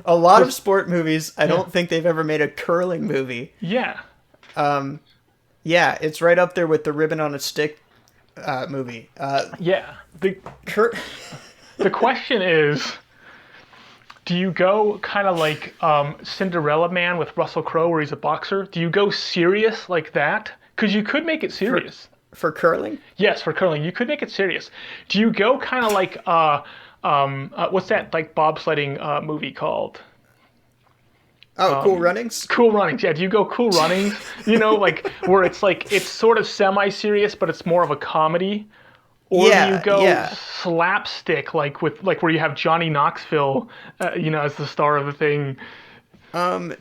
a lot of sport movies. I don't think they've ever made a curling movie. Yeah. Yeah, it's right up there with the Ribbon on a Stick movie. Yeah. Cur- The question is, do you go kind of like Cinderella Man with Russell Crowe, where he's a boxer? Do you go serious like that? Because you could make it serious. for curling? Yes, for curling, you could make it serious. Do you go kind of like what's that like bobsledding movie called? Oh, Cool Runnings? Cool Runnings. Yeah, do you go Cool Runnings? You know, like where it's like it's sort of semi-serious, but it's more of a comedy. Or do you go slapstick, like where you have Johnny Knoxville, as the star of the thing? I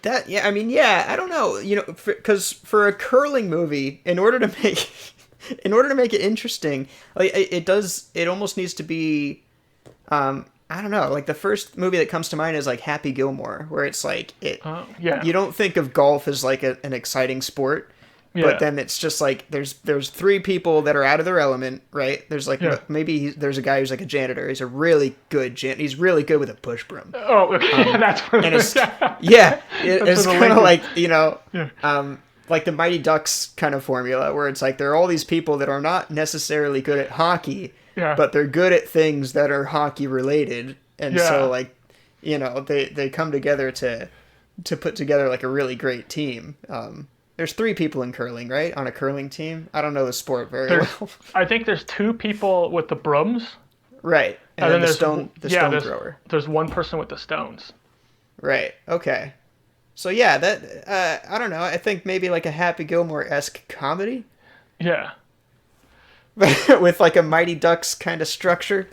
don't know, because for a curling movie, in order to make it interesting, like it almost needs to be, I don't know, like the first movie that comes to mind is like Happy Gilmore, where it's like you don't think of golf as like an exciting sport. Yeah. But then it's just like there's three people that are out of their element, right? There's like maybe there's a guy who's like a janitor. He's a really good he's really good with a push broom. Oh, okay. That's what and it's it's kind of like like the Mighty Ducks kind of formula, where it's like there are all these people that are not necessarily good at hockey, but they're good at things that are hockey related, and so like they come together to put together like a really great team. There's three people in curling, right? On a curling team. I don't know the sport very well. I think there's two people with the brooms. Right. And then the stone thrower. There's one person with the stones. Right. Okay. So yeah, that I don't know. I think maybe like a Happy Gilmore-esque comedy. Yeah. With like a Mighty Ducks kind of structure.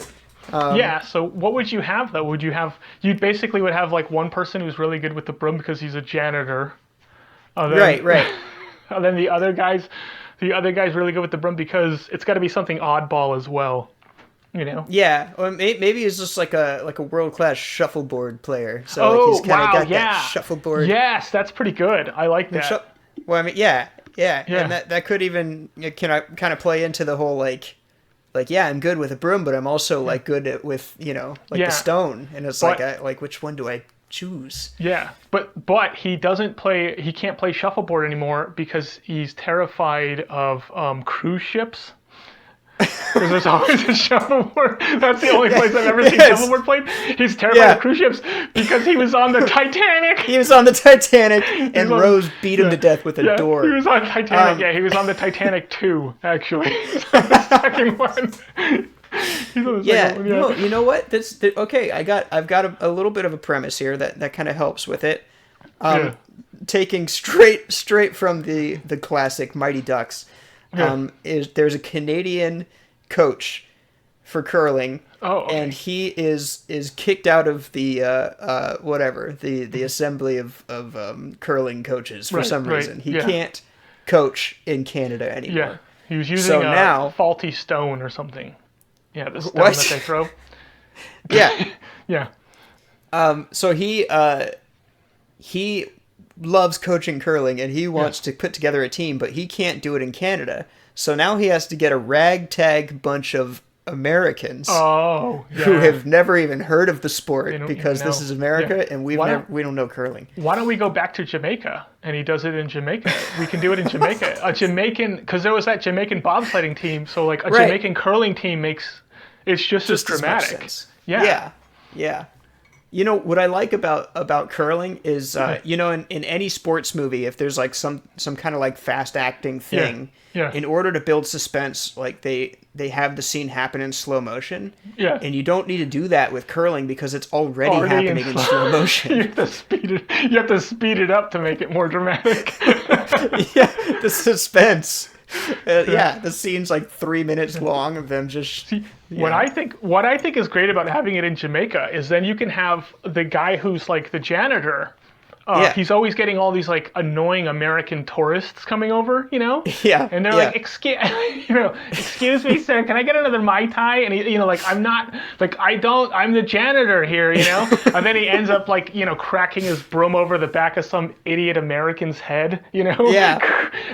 So what would you have though? You basically would have like one person who's really good with the broom because he's a janitor. Right. And then the other guy's really good with the broom because it's got to be something oddball as well, Yeah, or maybe he's just like a world-class shuffleboard player. So like he's kind of got that shuffleboard. Yes, that's pretty good. I like that. Well, I mean, yeah, and that could even kind of play into the whole like I'm good with a broom, but I'm also like good with the stone, and it's like which one do I choose? Yeah, but he can't play shuffleboard anymore because he's terrified of cruise ships. Because there's always a shuffleboard. That's the only place I've ever seen shuffleboard played. He's terrified of cruise ships because he was on the Titanic. He was on the Titanic, and Rose beat him to death with a door. He was on Titanic. He was on the Titanic 2, actually. The second one. You know what? Okay. I've got a little bit of a premise here that kind of helps with it. Taking straight from the classic Mighty Ducks, there's a Canadian coach for curling, and he is kicked out of the the assembly of curling coaches for some reason. He can't coach in Canada anymore. Yeah, he was using a faulty stone or something. Yeah, the stone that they throw. Yeah. So he loves coaching curling, and he wants to put together a team, but he can't do it in Canada. So now he has to get a ragtag bunch of Americans who have never even heard of the sport because this is America and we don't know curling. Why don't we go back to Jamaica and he does it in Jamaica? We can do it in Jamaica. Because there was that Jamaican bobsledding team, so like a Jamaican curling team it's just as dramatic. Yeah. What I like about curling is in any sports movie, if there's like some kind of like fast acting thing, in order to build suspense, like they have the scene happen in slow motion. Yeah. And you don't need to do that with curling because it's already happening in slow motion. You have to speed it up to make it more dramatic. The suspense. The scene's like 3 minutes long of them just. What I think is great about having it in Jamaica is then you can have the guy who's like the janitor. He's always getting all these like annoying American tourists coming over, Yeah. And they're like, excuse me, sir, can I get another Mai Tai? And he, I'm not, I'm the janitor here, And then he ends up like, cracking his broom over the back of some idiot American's head, Yeah.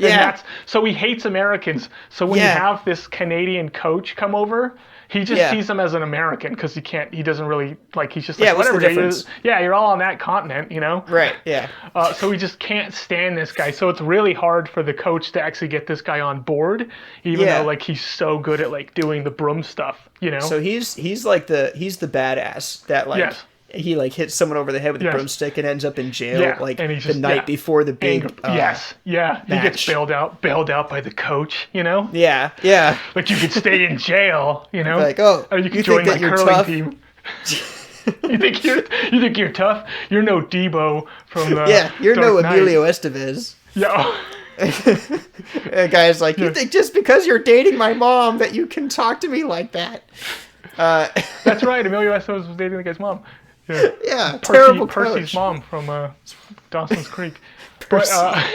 And so he hates Americans. So when you have this Canadian coach come over, He just sees them as an American because he doesn't really, like, he's just like, what's the whatever, difference? you're all on that continent, you know? Right, yeah. So he just can't stand this guy. So it's really hard for the coach to actually get this guy on board, even though, like, he's so good at, like, doing the broom stuff, you know? So he's the badass that, like, he, like, hits someone over the head with a broomstick and ends up in jail, like, and the night before the big match. He gets bailed out by the coach, you know? Yeah. Like, you could stay in jail, you know? Like, or you could join my curling team. you think you're tough? You're no Debo from you're Dark no Knight. Emilio Estevez. Yeah. A guy's like, you think just because you're dating my mom that you can talk to me like that? That's right. Emilio Estevez was dating the guy's mom. Yeah, terrible Percy's mom from Dawson's Creek. But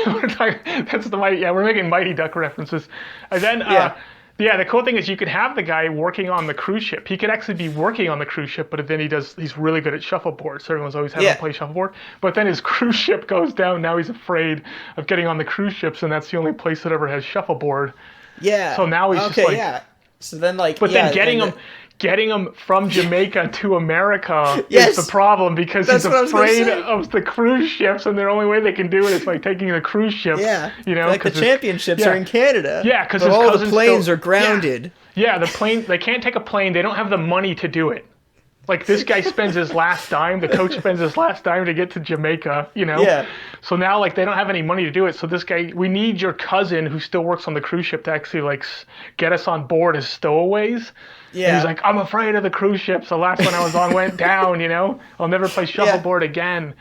we're making Mighty Duck references. And then the cool thing is you could have the guy working on the cruise ship. He could actually be working on the cruise ship, but then he's really good at shuffleboard. So everyone's always having him play shuffleboard. But then his cruise ship goes down. Now he's afraid of getting on the cruise ships, and that's the only place that ever has shuffleboard. Yeah. So now he's just like So then, like, then getting him from Jamaica to America is the problem because he's afraid of the cruise ships, and the only way they can do it is by taking the cruise ships. Yeah, you know, like the championships are in Canada. Yeah, because all the planes are grounded. Yeah, the plane. They can't take a plane. They don't have the money to do it. Like, this guy spends his last dime. The coach spends his last dime to get to Jamaica, you know? Yeah. So now, like, they don't have any money to do it. So this guy, we need your cousin who still works on the cruise ship to actually, like, get us on board as stowaways. Yeah. And he's like, I'm afraid of the cruise ships. The last one I was on went down, you know? I'll never play shuffleboard again.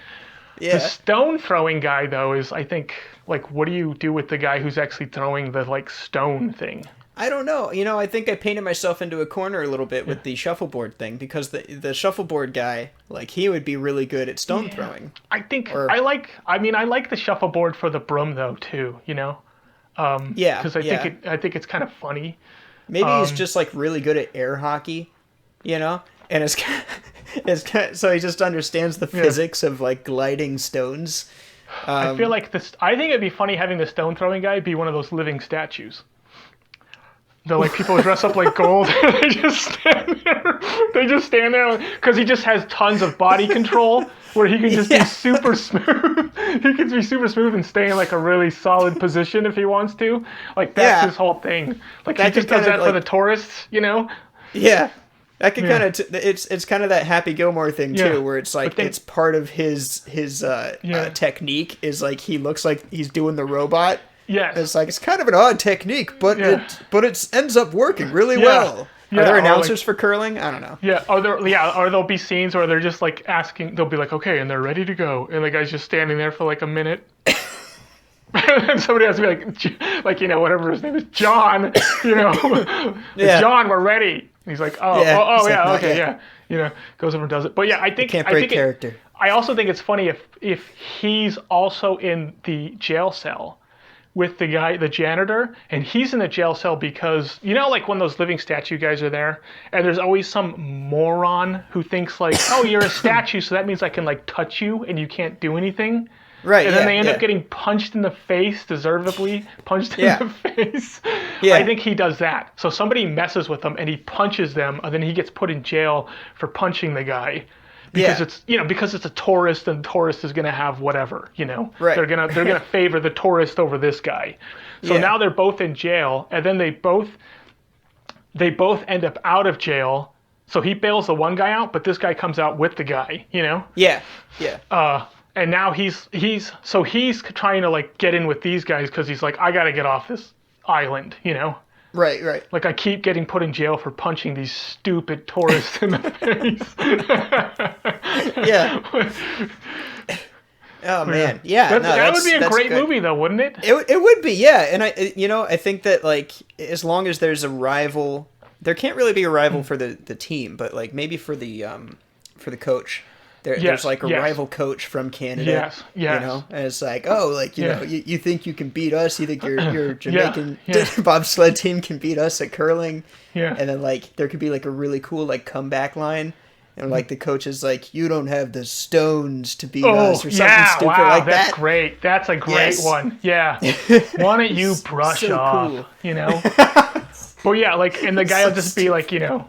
Yeah. The stone throwing guy, though, is, I think, like, what do you do with the guy who's actually throwing the, like, stone thing? I don't know. You know, I think I painted myself into a corner a little bit with the shuffleboard thing because the shuffleboard guy, like, he would be really good at stone throwing. I think I like the shuffleboard for the broom though too. You know. Because I think it's kind of funny. Maybe he's just like really good at air hockey, you know, and so he just understands the physics of like gliding stones. I feel like I think it'd be funny having the stone throwing guy be one of those living statues. The like people dress up like gold. They just stand there. They just stand there because he just has tons of body control, where he can just be super smooth. He can be super smooth and stay in like a really solid position if he wants to. Like that's his whole thing. Like he just does that for the tourists, you know? Yeah. That could kind of it's kind of that Happy Gilmore thing too, where it's like it's part of his technique is like he looks like he's doing the robot. Yes. It's like it's kind of an odd technique, but it ends up working really well. Yeah, are there announcers for curling? I don't know. Yeah, or there'll be scenes where they're just like asking, they'll be like, okay, and they're ready to go, and the guy's just standing there for like a minute. And somebody has to be like, you know, whatever his name is, John, you know, John, we're ready. And he's like, okay, you know, goes over and does it. But yeah, I think character. I also think it's funny if he's also in the jail cell with the guy, the janitor, and he's in the jail cell because, you know, like when those living statue guys are there, and there's always some moron who thinks like, oh, you're a statue, so that means I can like touch you and you can't do anything. Right. And then they end up getting punched in the face, deservedly punched in the face. Yeah. I think he does that. So somebody messes with him and he punches them, and then he gets put in jail for punching the guy. Because it's because it's a tourist, and the tourist is gonna have whatever, you know. Right. They're gonna favor the tourist over this guy. So now they're both in jail, and then they both end up out of jail. So he bails the one guy out, but this guy comes out with the guy, you know? Yeah. Yeah. And now he's trying to like get in with these guys because he's like, I gotta get off this island, you know? Right. Like I keep getting put in jail for punching these stupid tourists in the face. Yeah. Oh man, yeah. That would be a great movie, though, wouldn't it? It would be, yeah. And I think that like as long as there's a rival, there can't really be a rival for the team, but like maybe for the coach. There's like a rival coach from Canada. Yes. You know, and it's like, oh, like you know, you think you can beat us? You think your Jamaican bobsled team can beat us at curling? Yeah. And then like there could be like a really cool like comeback line, and like the coach is like, you don't have the stones to beat us, or something stupid like that. That's great. That's a great one. Yeah. Why don't you brush off? Cool. You know. But yeah, like, and the guy will so just be like, and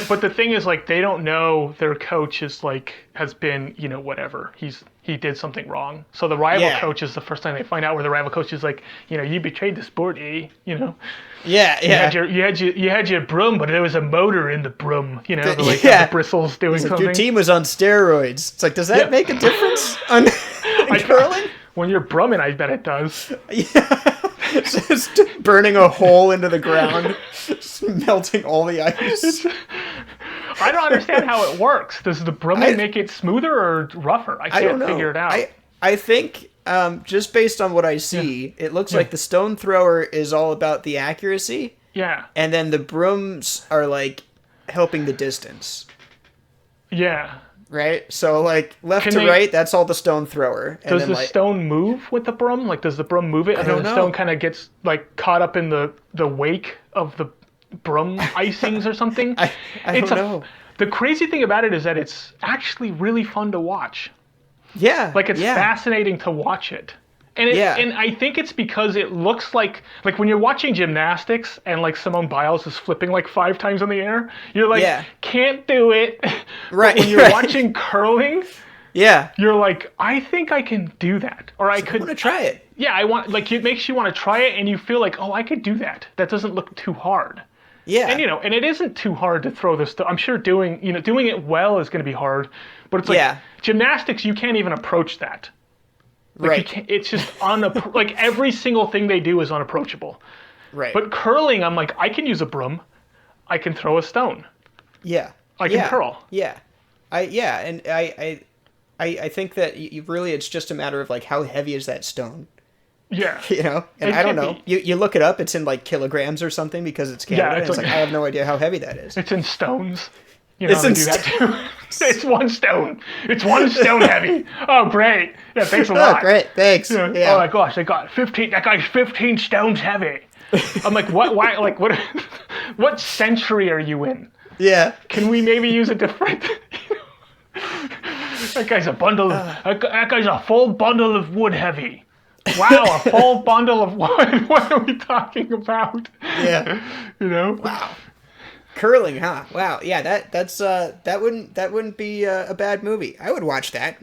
but the thing is, like, they don't know their coach is like has been, whatever. He did something wrong. So the rival coach is the first time they find out where the rival coach is like, you betrayed the sport, eh? Yeah, You had your broom, but there was a motor in the broom. The bristles doing like, something. your team was on steroids. It's like, does that make a difference on curling? When you're brumming, I bet it does. Yeah. Just burning a hole into the ground, melting all the ice. I don't understand how it works. Does the brumming make it smoother or rougher? I can't figure it out. I think just based on what I see, it looks like the stone thrower is all about the accuracy. Yeah. And then the brooms are like helping the distance. Yeah. Right? So like left to right, that's all the stone thrower. And does the stone move with the broom? Like does the broom move it? And then the stone kind of gets like caught up in the wake of the broom icings or something? I don't know. The crazy thing about it is that it's actually really fun to watch. Yeah. Like it's fascinating to watch it. And and I think it's because it looks like when you're watching gymnastics and like Simone Biles is flipping like 5 times in the air, you're like, can't do it. Right. But when you're watching curling, you're like, I think I can do that. Or I could want to try it. Yeah, I want, like, it makes you want to try it and you feel like, oh, I could do that. That doesn't look too hard. Yeah. And and it isn't too hard to throw this stuff. I'm sure doing it well is going to be hard, but it's like gymnastics, you can't even approach that. Like right. It's just like every single thing they do is unapproachable. Right. But curling, I'm like, I can use a broom. I can throw a stone. Yeah. I can curl. Yeah. I think that it's just a matter of like how heavy is that stone? Yeah. And I don't know. You look it up, it's in like kilograms or something because it's Canada. It's like I have no idea how heavy that is. It's in stones. It's in that too. It's 1 stone. It's 1 stone heavy. Oh, great. Yeah, thanks a lot. Oh, great. Thanks. Yeah. Oh my gosh, I got 15. That guy's 15 stones heavy. I'm like, what? Why? Like, what? What century are you in? Yeah. Can we maybe use a different? That guy's a bundle. That guy's a full bundle of wood heavy. Wow, a full bundle of wood. What are we talking about? Yeah. Wow. Curling, huh? Wow. Yeah, that wouldn't be a bad movie. I would watch that.